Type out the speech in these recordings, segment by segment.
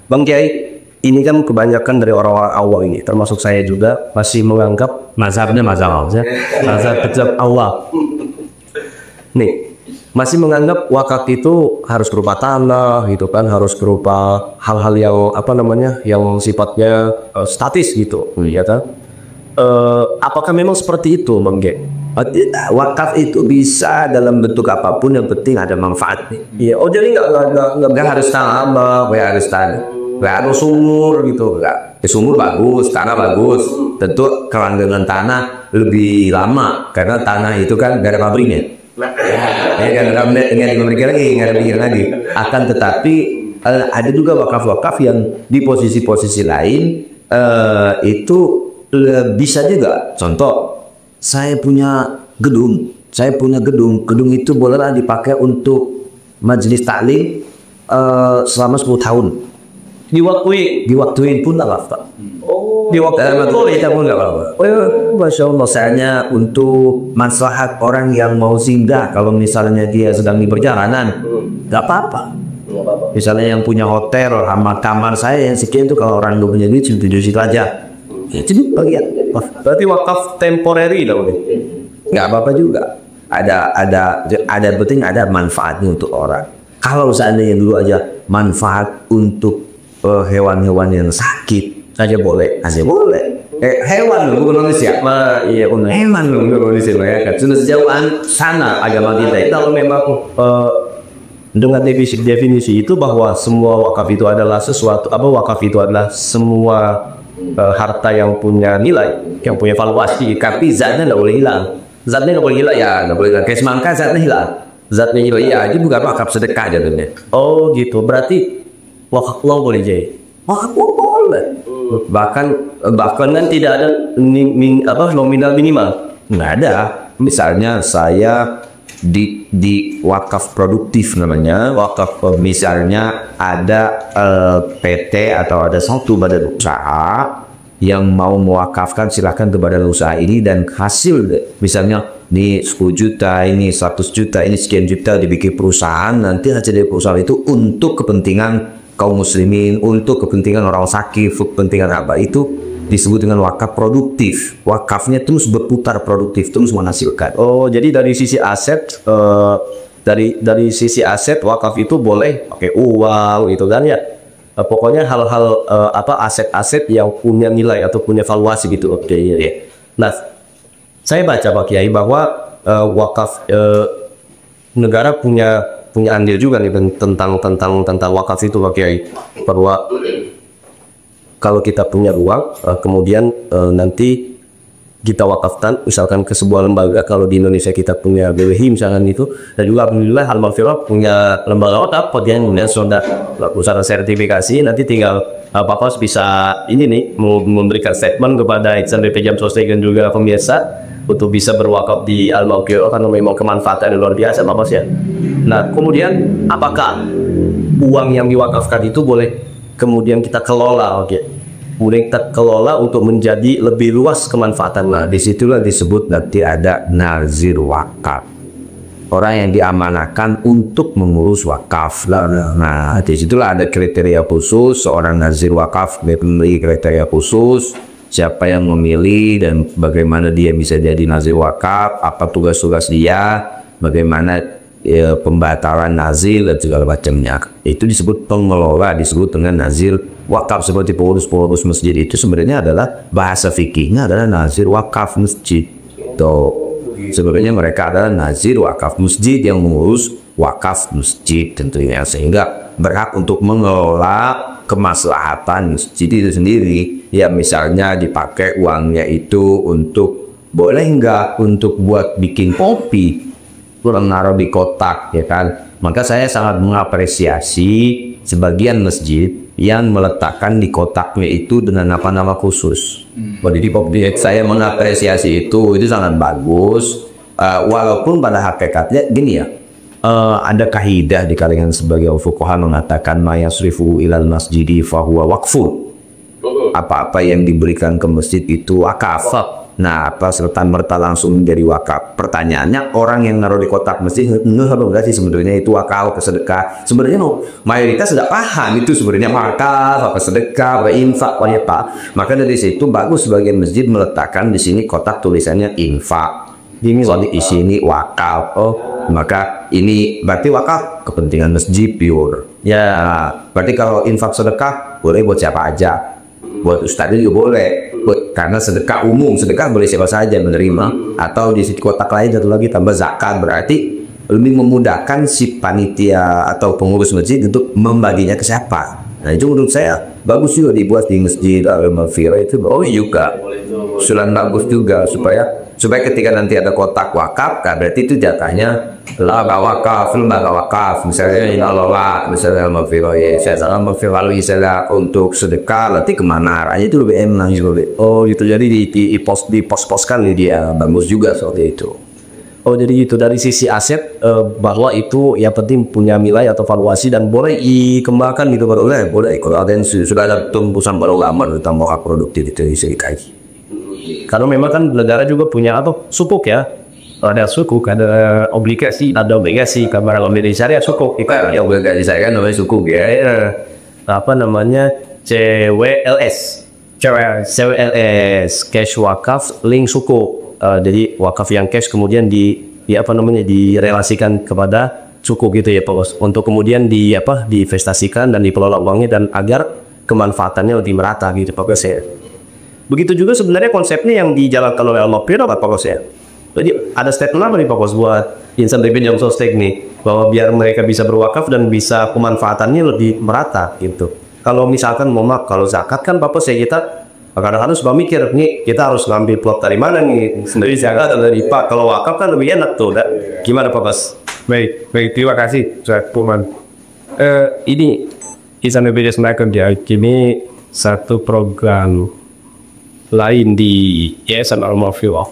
Bang Kiai, ini kan kebanyakan dari orang-orang awam ini, termasuk saya juga, masih menganggap mazhabnya mazhab awam. Nih, masih menganggap wakaf itu harus berupa tanah gitu kan, harus berupa hal-hal yang yang sifatnya statis gitu, ya kan? Apakah memang seperti itu, Bang Kiai? Wakaf itu bisa dalam bentuk apapun, yang penting ada manfaatnya. Iya, oh jadi nggak harus tanah abang, harus tanah, nggak harus sumur gitu, nggak. Sumur bagus, tanah bagus. Tentu kelanggengan tanah lebih lama karena tanah itu kan dari pabriknya. Ya kan, nggak ada pikir lagi. Akan tetapi ada juga wakaf-wakaf yang di posisi-posisi lain itu bisa juga. Contoh, saya punya gedung itu bolehlah dipakai untuk majelis taklim selama 10 tahun. Diwaktuin pun nggak apa-apa. Kita pun nggak apa-apa. Masya Allah, misalnya untuk maslahat orang yang mau singgah, kalau misalnya dia sedang di perjalanan, nggak apa-apa. Misalnya yang punya hotel sama kamar saya yang sekian itu, kalau orang nggak punya duit di situ aja. Itu bagian. Berarti wakaf temporary dong. Nggak apa-apa juga. Ada penting ada manfaatnya untuk orang. Kalau seandainya dulu aja manfaat untuk hewan-hewan yang sakit aja boleh. Hewan loh, bukan manusia. Iya benar. Hewan loh, bukan manusia. Ya kan? Sudah sejauhan sana agama kita. Kalau memang dengan definisi itu bahwa semua wakaf itu adalah wakaf itu adalah semua harta yang punya nilai, yang punya valuasi, tapi zatnya nggak boleh hilang. Zatnya nggak boleh hilang, ya nggak boleh hilang. Kayak semangka zatnya hilang. Zatnya hilang, ya itu bukan wakaf sedekah jadinya. Oh gitu, berarti wakaf lo boleh jadi. Wakaf boleh. Bahkan kan tidak ada nominal minimal. Nggak ada. Misalnya saya di wakaf produktif namanya. Wakaf misalnya ada PT atau ada satu badan usaha yang mau mewakafkan, silahkan ke badan usaha ini, dan hasil misalnya ini 10 juta, ini 100 juta, ini sekian juta dibikin perusahaan, nanti hasil dari perusahaan itu untuk kepentingan kaum muslimin, untuk kepentingan orang sakit, kepentingan apa, itu disebut dengan wakaf produktif. Wakafnya terus berputar produktif, terus menghasilkan. Oh, jadi dari sisi aset dari sisi aset wakaf itu boleh pakai uang gitu kan ya. Pokoknya hal-hal aset-aset yang punya nilai atau punya valuasi gitu. Oke, ya. Nah, saya baca Pak Kiai bahwa wakaf negara punya andil juga nih tentang wakaf itu Pak Kiai, bahwa kalau kita punya uang kemudian nanti kita wakafkan misalkan ke sebuah lembaga. Kalau di Indonesia kita punya BWI misalkan itu, dan juga alhamdulillah Al-Maghfirah punya lembaga wakaf yang kemudian sudah usaha sertifikasi. Nanti tinggal Pak Kos bisa ini nih memberikan statement kepada insan BPJS Sosial dan juga pemirsa untuk bisa berwakaf di Al-Maghfirah, karena memang kemanfaatan luar biasa Pak Kos ya. Nah, kemudian apakah uang yang diwakafkan itu boleh kemudian kita kelola? Boleh kita kelola untuk menjadi lebih luas kemanfaatan. Nah, disitulah disebut nanti ada nazir wakaf, orang yang diamanakan untuk mengurus wakaf. Nah, disitulah ada kriteria khusus. Seorang nazir wakaf memiliki kriteria khusus, siapa yang memilih dan bagaimana dia bisa jadi nazir wakaf, apa tugas-tugas dia, bagaimana pembatalan nazir dan segala macamnya. Itu disebut pengelola, disebut dengan nazir wakaf. Seperti pengurus masjid itu sebenarnya adalah bahasa fikihnya adalah nazir wakaf masjid. Sebenarnya mereka adalah nazir wakaf masjid yang mengurus wakaf masjid tentunya, sehingga berhak untuk mengelola kemaslahatan masjid itu sendiri. Ya misalnya dipakai uangnya itu untuk, boleh nggak untuk buat bikin kopi, kurang naruh di kotak, ya kan. Maka saya sangat mengapresiasi sebagian masjid yang meletakkan di kotaknya itu dengan nama khusus. Jadi saya mengapresiasi itu sangat bagus. Walaupun pada hakikatnya gini ya, ada kaidah di kalangan sebagian fuqaha mengatakan mayasrifu ilal masjidi fahuwa waqfun. Apa-apa yang diberikan ke masjid itu wakaf. Nah, apa serta merta langsung menjadi wakaf? Pertanyaannya, orang yang naruh di kotak masjid enggak sih sebenarnya itu wakaf, sedekah? Sebenarnya mayoritas tidak paham itu sebenarnya wakaf, apa sedekah, apa infak, apa Pak. Maka dari situ bagus sebagian masjid meletakkan di sini kotak tulisannya infak. Soalnya di sini wakaf. Oh, maka ini berarti wakaf kepentingan masjid pure. Ya, berarti kalau infak sedekah boleh buat siapa aja. Buat ustadz juga boleh, karena sedekah umum, sedekah boleh siapa saja menerima. Atau di kotak lain satu lagi tambah zakat, berarti lebih memudahkan si panitia atau pengurus masjid untuk membaginya ke siapa. Nah itu menurut saya bagus juga dibuat di masjid Al-Maghfirah itu. Oh juga, usulan bagus juga supaya ketika nanti ada kotak wakaf, kan berarti itu jatahnya lembaga wakaf, misalnya Allah, misalnya Al-Maghfirah ya, saya Al-Maghfirah misalnya untuk sedekah, nanti kemana arahnya itu lebih enak juga. Oh gitu, jadi di pos-poskan dia bagus juga seperti itu. Oh jadi itu dari sisi aset bahwa itu yang penting punya nilai atau valuasi dan boleh dikembangkan gitu, boleh kalau ada yang sudah ada tembusan baru lama tentang wakaf produktif itu bisa dikaji. Karena memang kan negara juga punya atau sukuk ya, ada sukuk, ada obligasi, kamar obligasi syariah sukuk. Ya obligasi saya kan namanya sukuk ya. Apa namanya CWLS, cash wakaf link sukuk. Jadi wakaf yang cash kemudian direlasikan kepada sukuk gitu ya Pak Bos, untuk kemudian diinvestasikan dan dikelola uangnya dan agar kemanfaatannya lebih merata gitu Pak Bos ya. Begitu juga sebenarnya konsepnya yang dijalankan oleh Al-Maghfirah Pak Bos ya. Jadi ada statement apa nih Pak Bos buat insan yang sostek nih, bahwa biar mereka bisa berwakaf dan bisa pemanfaatannya lebih merata gitu. Kalau misalkan kalau zakat kan Pak Bos ya, kita kadang-kadang suka mikir nih kita harus ngambil plot dari mana nih, sendiri zakat atau dari Pak. Kalau wakaf kan lebih enak tuh. Gimana Pak Bos? Baik, terima kasih Ustaz Puman. Ini insan Semacam dia kini satu program lain di Yayasan Al-Maghfirah,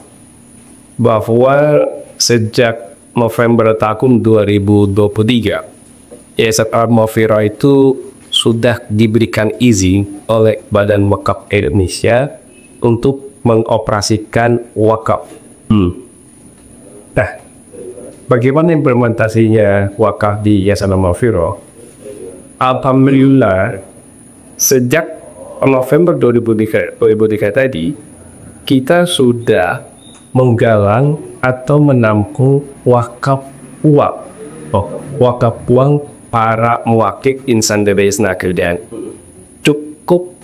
bahwa sejak November tahun 2023 Yayasan Al-Maghfirah itu sudah diberikan izin oleh Badan Wakaf Indonesia untuk mengoperasikan wakaf. Nah, bagaimana implementasinya wakaf di Yayasan Al-Maghfirah? Alhamdulillah, sejak November 2003 tadi, kita sudah menggalang atau menampung wakaf uang para muwakif insan BPJS Tenaga cukup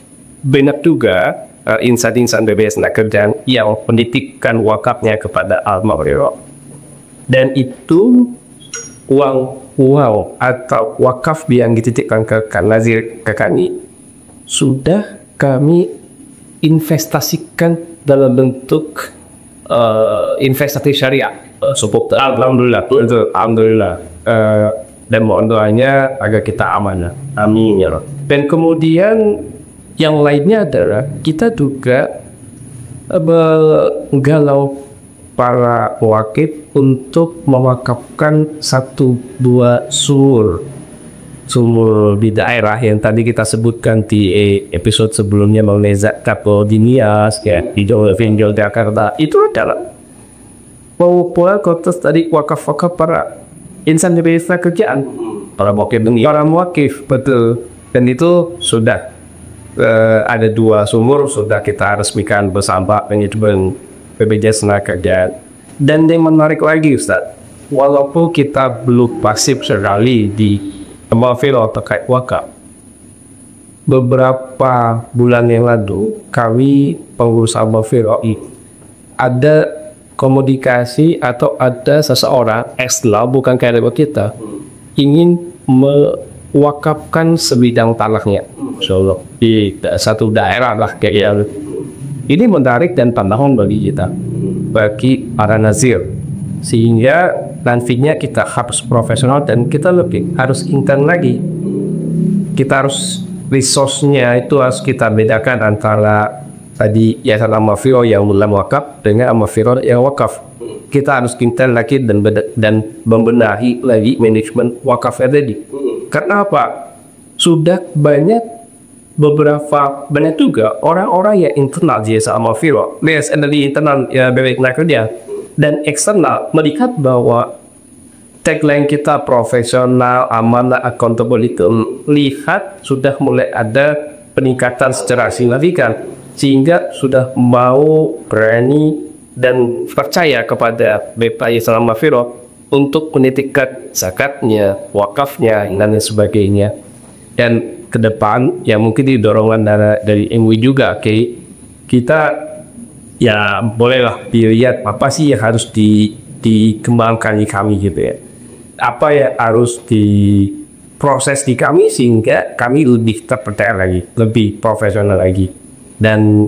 banyak juga insan-insan BPJS Tenaga yang menitipkan wakafnya kepada Al-Maghfirah, dan itu uang atau wakaf yang dititipkan ke Nazir ke kami sudah kami investasikan dalam bentuk investasi syariah. Alhamdulillah, alhamdulillah. Dan mohon doanya agar kita amanah. Amin ya Rabb. Dan kemudian yang lainnya adalah kita juga menggalau para wakif untuk mewakafkan 1-2 sumur di daerah yang tadi kita sebutkan di episode sebelumnya mengenai zakat di Nias ya, di Jakarta. Itu adalah bahwa kotas tadi wakaf para insan di desa kerjaan, para muwakif betul, dan itu sudah ada 2 sumur sudah kita resmikan bersama manajemen BPJS Tenaga. Dan yang menarik lagi Ustaz, walaupun kita belum pasif sekali di Al-Maghfirah terkait wakaf, beberapa bulan yang lalu kami pengurus Al-Maghfirah ada komunikasi atau ada seseorang bukan karyawan kita ingin mewakafkan sebidang tanahnya di satu daerah lah kayak. Ini menarik dan tantangan bagi kita, bagi para nazir, sehingga nantinya kita harus profesional dan kita lebih harus intern lagi. Kita harus resource-nya itu harus kita bedakan antara tadi Yayasan Al-Maghfirah yang belum wakaf dengan Al-Maghfirah yang wakaf. Kita harus intern lagi dan membenahi lagi manajemen wakaf tadi. Karena apa? Sudah banyak beberapa banyak juga orang-orang yang internal dia sama Viro, lihat dari internal ya bebek dia dan eksternal melihat bahwa tagline kita profesional, amanah, accountable itu lihat sudah mulai ada peningkatan secara signifikan sehingga sudah mau berani dan percaya kepada BPI selama Viro untuk menitikkan zakatnya, wakafnya, dan lain sebagainya. Dan ke depan, ya mungkin didorongkan dari MUI juga, kita ya bolehlah dilihat apa sih yang harus dikembangkan di kami gitu ya. Apa yang harus diproses di kami sehingga kami lebih terpercaya lagi, lebih profesional lagi. Dan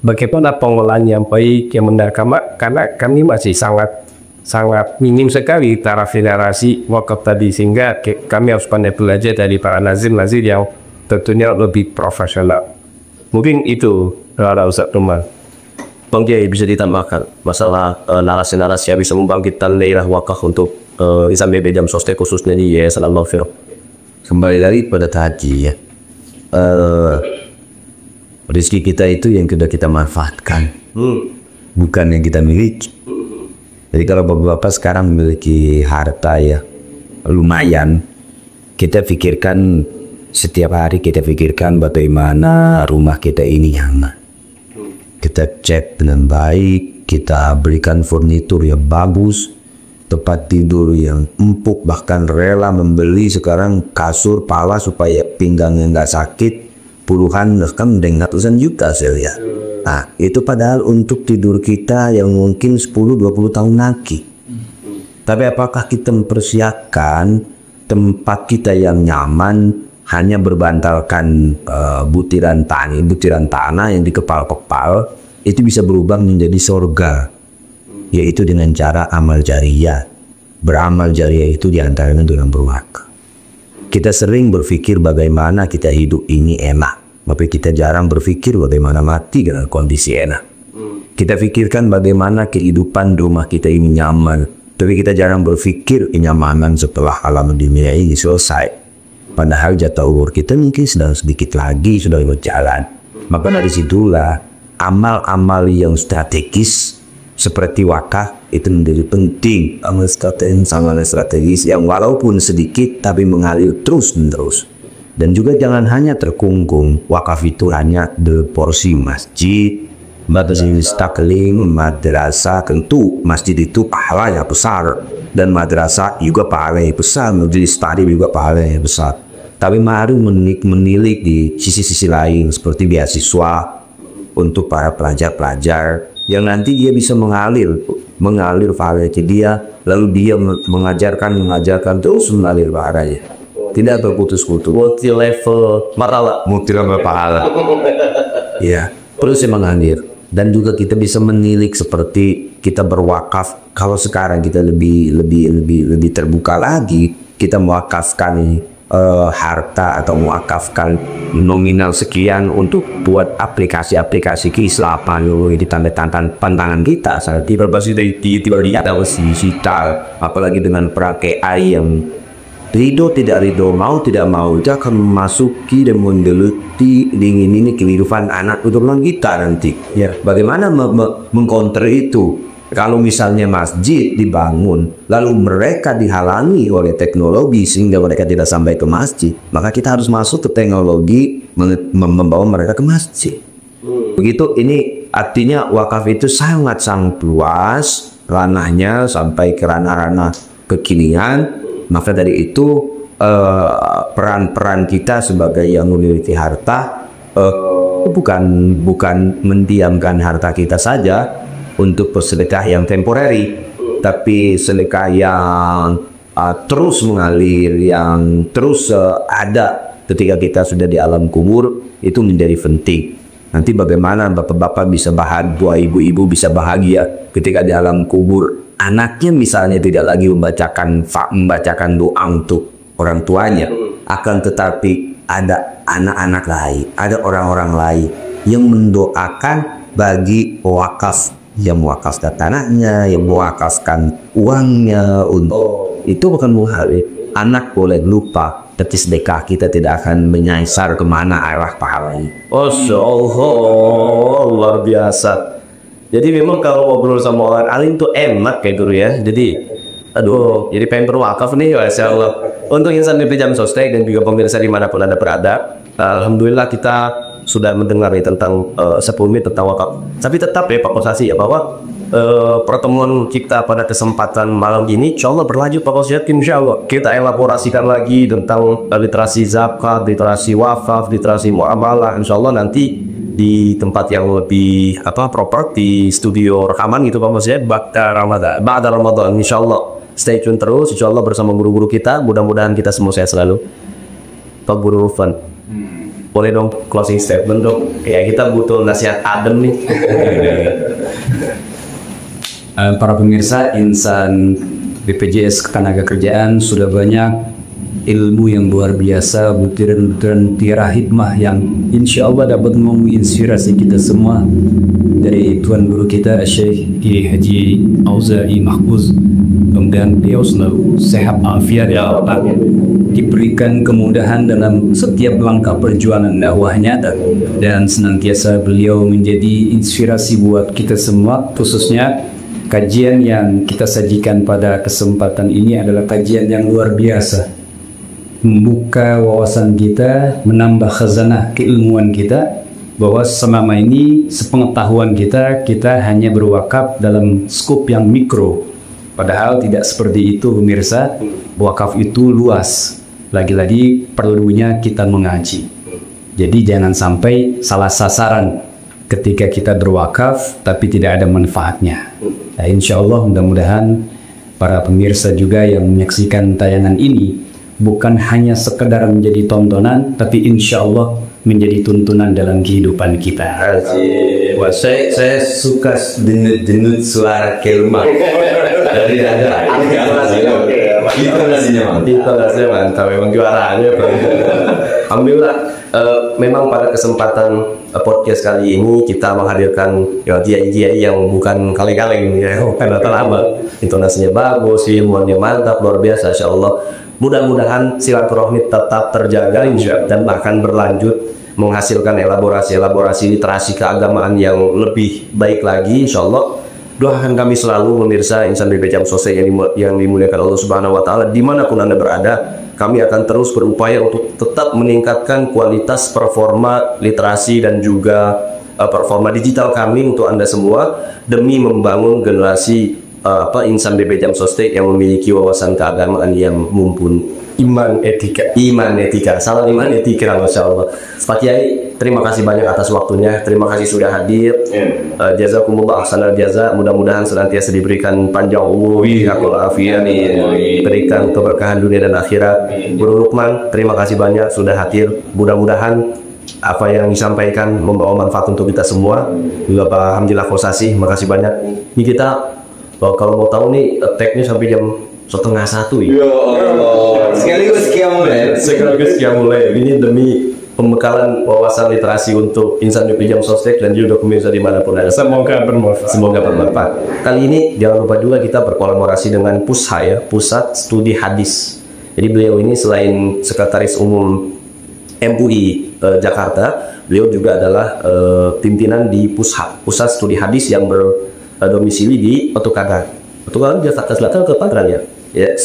bagaimana pengelolaan yang baik yang benar, karena kami masih sangat minim sekali taraf federasi wakaf tadi, sehingga kami harus pandai belajar dari para nazir yang tentunya lebih profesional. Mungkin itu Ustaz Numan. Bang Kiai, bisa ditambahkan masalah narasi-narasi yang bisa membangkitkan gairah wakaf untuk Islam BB Jam Sostek khususnya di Yayasan Al-Maghfirah. Kembali lagi pada tadi ya, rezeki kita itu yang sudah kita manfaatkan, bukan yang kita miliki. Jadi kalau bapak-bapak sekarang memiliki harta ya lumayan, kita pikirkan setiap hari, kita pikirkan bagaimana rumah kita ini nyaman. Kita cat dengan baik, kita berikan furnitur yang bagus, tempat tidur yang empuk, bahkan rela membeli sekarang kasur pala supaya pinggangnya nggak sakit, puluhan bahkan dengan ratusan juta saya lihat. Nah, itu padahal untuk tidur kita yang mungkin 10-20 tahun lagi. Tapi apakah kita mempersiapkan tempat kita yang nyaman hanya berbantalkan butiran tanah yang dikepal-kepal, itu bisa berubah menjadi surga, yaitu dengan cara amal jariah. Beramal jariah itu diantaranya dengan berwakaf. Kita sering berpikir bagaimana kita hidup ini enak, tapi kita jarang berpikir bagaimana mati dengan kondisi enak. Kita pikirkan bagaimana kehidupan rumah kita ini nyaman, tapi kita jarang berpikir kenyamanan setelah alam dunia ini selesai. Padahal jatah umur kita mungkin sedang sedikit lagi sudah berjalan. Maka dari situlah amal-amal yang strategis seperti wakaf itu menjadi penting. Amal strategis yang walaupun sedikit tapi mengalir terus-menerus. Dan juga jangan hanya terkungkung wakaf itu hanya di porsi masjid, majelis taklim, madrasah. Tentu masjid itu pahalanya besar dan madrasah juga pahalanya besar, majelis taklim juga pahalanya besar. Tapi mari menilik di sisi-sisi lain seperti beasiswa untuk para pelajar-pelajar yang nanti dia bisa mengalir pahalanya dia, lalu dia mengajarkan terus mengalir pahalanya. Tidak terputus-putus. Multi level pahala. Ya, terus mengalir. Dan juga kita bisa menilik seperti kita berwakaf. Kalau sekarang kita lebih terbuka lagi, kita mewakafkan harta atau mewakafkan nominal sekian untuk buat aplikasi-aplikasi keislaman di tantangan kita saat berbasis tiba ada digital, apalagi dengan pakai AI yang ridho tidak ridho, mau tidak mau, dia akan memasuki dan mendeleti ini kehidupan anak keturunan kita nanti. Ya, bagaimana mengcounter itu? Kalau misalnya masjid dibangun, lalu mereka dihalangi oleh teknologi sehingga mereka tidak sampai ke masjid, maka kita harus masuk ke teknologi membawa mereka ke masjid. Begitu, ini artinya wakaf itu sangat-sangat luas ranahnya sampai ke ranah-ranah kekinian. Maka dari itu peran-peran kita sebagai yang memiliki harta bukan mendiamkan harta kita saja untuk bersedekah yang temporary, tapi sedekah yang terus mengalir, yang terus ada ketika kita sudah di alam kubur, itu menjadi penting. Nanti bagaimana bapak-bapak bisa bahagia, ibu-ibu bisa bahagia ketika di alam kubur. Anaknya misalnya tidak lagi membacakan doa untuk orang tuanya, akan tetapi ada anak-anak lain, ada orang-orang lain yang mendoakan bagi wakaf, yang mewakafkan tanahnya, yang mewakafkan uangnya untuk itu bukan muhal. Anak boleh lupa, tapi sedekah kita tidak akan menyasar kemana arah pahalanya. Masya Allah, luar biasa. Jadi memang kalau ngobrol sama orang alim tuh enak kayak dulu ya. Jadi, aduh, jadi pengen berwakaf nih, Masya Allah. Untuk insan di Jam Sostek dan juga pemirsa dimanapun Anda berada, alhamdulillah kita sudah mendengar nih tentang 10 menit tentang wakaf. Tapi tetap ya Pak Kosasi ya, bahwa pertemuan kita pada kesempatan malam ini insya Allah berlanjut Pak Kosasi. Insya Allah kita elaborasikan lagi tentang literasi zakat, literasi wakaf, literasi muamalah. Insya Allah nanti di tempat yang lebih proper, di studio rekaman gitu Pak Mas ya, ba'da Ramadan insya Allah. Stay tune terus insya Allah bersama guru-guru kita. Mudah-mudahan kita semua sehat selalu. Pak Guru Rufan, boleh dong closing statement dong, ya kita butuh nasihat adem nih. Para pemirsa insan BPJS Ketenagakerjaan, sudah banyak ilmu yang luar biasa, butiran-butiran tiara hikmah yang insya Allah dapat menginspirasi kita semua dari Tuan Guru kita Syekh Kiai Haji Auza'i Mahfuz. Mudah-mudahan beliau selalu sehat afiat ya Allah, diberikan kemudahan dalam setiap langkah perjuangan dakwahnya, dan senantiasa beliau menjadi inspirasi buat kita semua. Khususnya kajian yang kita sajikan pada kesempatan ini adalah kajian yang luar biasa, membuka wawasan kita, menambah khazanah keilmuan kita, bahwa selama ini sepengetahuan kita hanya berwakaf dalam skup yang mikro, padahal tidak seperti itu pemirsa. Wakaf itu luas, lagi-lagi perlunya kita mengaji. Jadi jangan sampai salah sasaran ketika kita berwakaf tapi tidak ada manfaatnya. Nah, insya Allah mudah-mudahan para pemirsa juga yang menyaksikan tayangan ini bukan hanya sekedar menjadi tontonan, tapi insya Allah menjadi tuntunan dalam kehidupan kita. Wah, saya suka denut suara kelma dari ada. Itu nasinya mantap, memang juara aja. Alhamdulillah, memang pada kesempatan podcast kali ini kita menghadirkan kiai-kiai yang bukan kaleng-kaleng ya, karena lama intonasinya bagus, ilmuannya mantap, luar biasa, insya Allah. Mudah-mudahan silaturahmi tetap terjaga dan bahkan berlanjut menghasilkan elaborasi literasi keagamaan yang lebih baik lagi, insya Allah. Doakan kami selalu pemirsa insan BP Jam Sostek yang dimuliakan Allah Subhanahu Wa Taala, dimanapun Anda berada, kami akan terus berupaya untuk tetap meningkatkan kualitas performa literasi dan juga performa digital kami untuk Anda semua, demi membangun generasi insan BP Jam Sostek yang memiliki wawasan keagamaan yang mumpuni. Iman etika, salah iman etika, Masya Allah. Pak Kiai, terima kasih banyak atas waktunya, terima kasih sudah hadir. Jazakumullah ahsanal jaza, mudah-mudahan senantiasa diberikan panjang umur, afiat, berikan keberkahan dunia dan akhirat. Guru Lukman, terima kasih banyak sudah hadir, mudah-mudahan apa yang disampaikan membawa manfaat untuk kita semua. Juga Pak Hamdillah Kosasi, makasih banyak. Ini kita kalau mau tahu nih tag-nya sampai jam 12:30 ya. Sekaligus Qiyamul. Ini demi pembekalan wawasan literasi untuk insan BP Jam Sostek dan juga pemirsa dimanapun ada. Semoga bermanfaat. Kali ini jangan lupa juga kita berkolaborasi dengan PUSHA ya, Pusat Studi Hadis. Jadi beliau ini selain Sekretaris Umum MUI Jakarta, beliau juga adalah pimpinan di PUSHA, Pusat Studi Hadis yang berdomisili di Otokaga. Otokaga Jakarta Selatan ke Padran ya. Ya,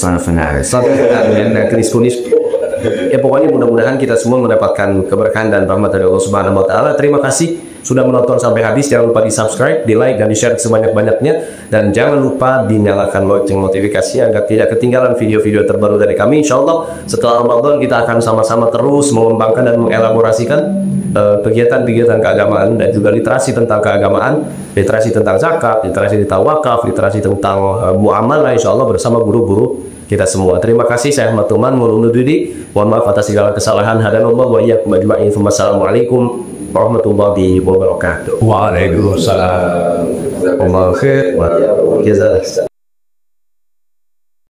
ya pokoknya mudah-mudahan kita semua mendapatkan keberkahan dan rahmat dari Allah Subhanahu Wa Taala. Terima kasih sudah menonton sampai habis. Jangan lupa di subscribe, di like, dan di share sebanyak-banyaknya. Dan jangan lupa dinyalakan lonceng notifikasi agar tidak ketinggalan video-video terbaru dari kami. Insya Allah setelah Ramadan kita akan sama-sama terus mengembangkan dan mengelaborasikan kegiatan-kegiatan keagamaan dan juga literasi tentang keagamaan, literasi tentang zakat, literasi tentang wakaf, literasi tentang muamalah, insya Allah bersama guru-guru kita semua. Terima kasih, saya Ahmad Tuman, mohon undur diri. Mohon maaf atas segala kesalahan. Hadanallah wa iyyakum ajma'in. Wassalamualaikum warahmatullahi wabarakatuh. Waalaikumsalam. Jazakallahu khair.